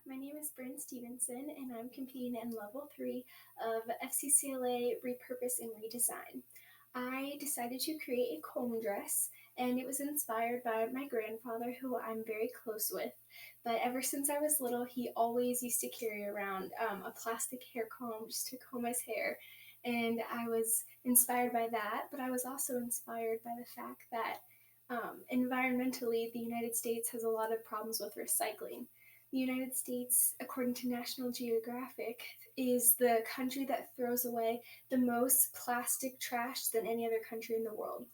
my name is Stephenson, and I'm competing in level 3 of FCCLA Repurpose and Redesign. I decided to create a comb dress, and it was inspired by my grandfather, who I'm very close with. But ever since I was little, he always used to carry around a plastic hair comb just to comb his hair. And I was inspired by that, but I was also inspired by the fact that environmentally, the United States has a lot of problems with recycling. The United States, according to National Geographic, is the country that throws away the most plastic trash than any other country in the world.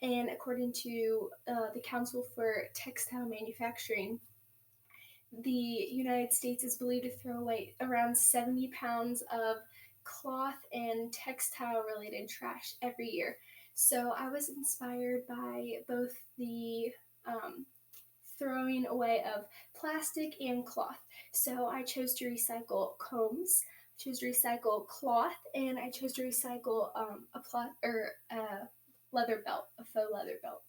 And according to the Council for Textile Manufacturing, the United States is believed to throw away around 70 pounds of cloth and textile related trash every year. So I was inspired by both the throwing away of plastic and cloth. So I chose to recycle combs, chose to recycle cloth, and I chose to recycle a leather belt, a faux leather belt.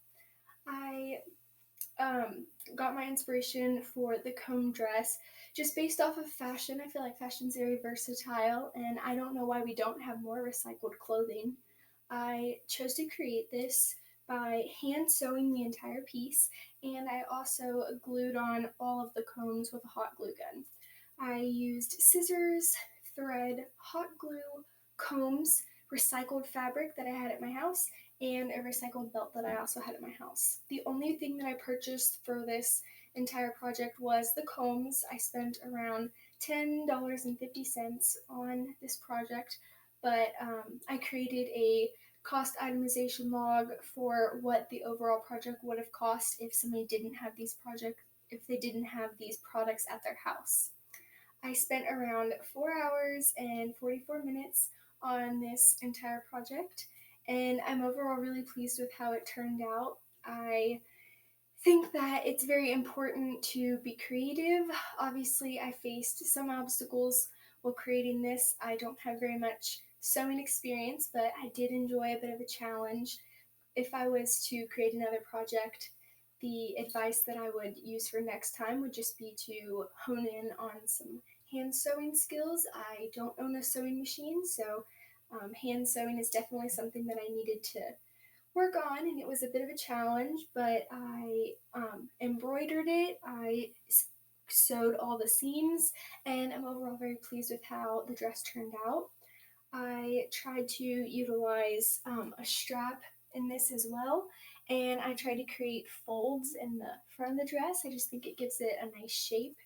I got my inspiration for the comb dress just based off of fashion. I feel like fashion's very versatile, and I don't know why we don't have more recycled clothing. I chose to create this by hand sewing the entire piece, and I also glued on all of the combs with a hot glue gun. I used scissors, thread, hot glue, combs, recycled fabric that I had at my house, and a recycled belt that I also had at my house. The only thing that I purchased for this entire project was the combs. I spent around $10.50 on this project, but I created a cost itemization log for what the overall project would have cost if somebody didn't have if they didn't have these products at their house. I spent around 4 hours and 44 minutes on this entire project, and I'm overall really pleased with how it turned out. I think that it's very important to be creative. Obviously, I faced some obstacles while creating this. I don't have very much sewing experience, but I did enjoy a bit of a challenge. If I was to create another project, the advice that I would use for next time would just be to hone in on some hand sewing skills. I don't own a sewing machine, so hand sewing is definitely something that I needed to work on, and it was a bit of a challenge, but I embroidered it. I sewed all the seams, and I'm overall very pleased with how the dress turned out. I tried to utilize a strap in this as well, and I tried to create folds in the front of the dress. I just think it gives it a nice shape.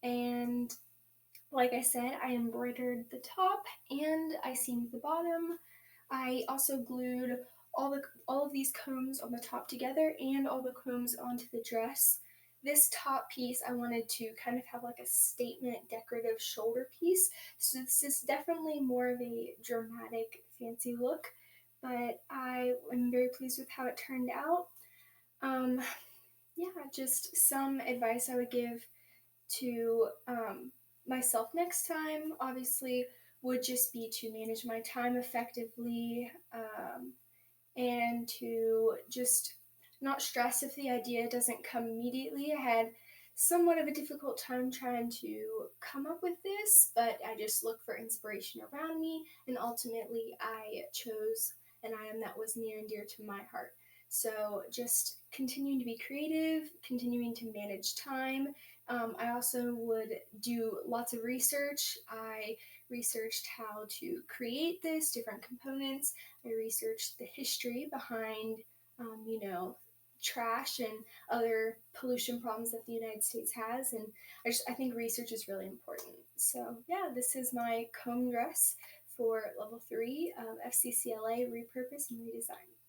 And like I said, I embroidered the top and I seamed the bottom. I also glued all of these combs on the top together and all the combs onto the dress. This top piece I wanted to kind of have like a statement decorative shoulder piece. So this is definitely more of a dramatic fancy look, but I am very pleased with how it turned out. Um, yeah, just some advice I would give to myself next time, obviously, would just be to manage my time effectively, and to just not stress if the idea doesn't come immediately. I had somewhat of a difficult time trying to come up with this, but I just looked for inspiration around me, and ultimately I chose an item that was near and dear to my heart. So just continuing to be creative, continuing to manage time. I also would do lots of research. I researched how to create this, different components. I researched the history behind, trash and other pollution problems that the United States has, and I think research is really important. So yeah, this is my comb dress for level 3 of FCCLA Repurpose and Redesign.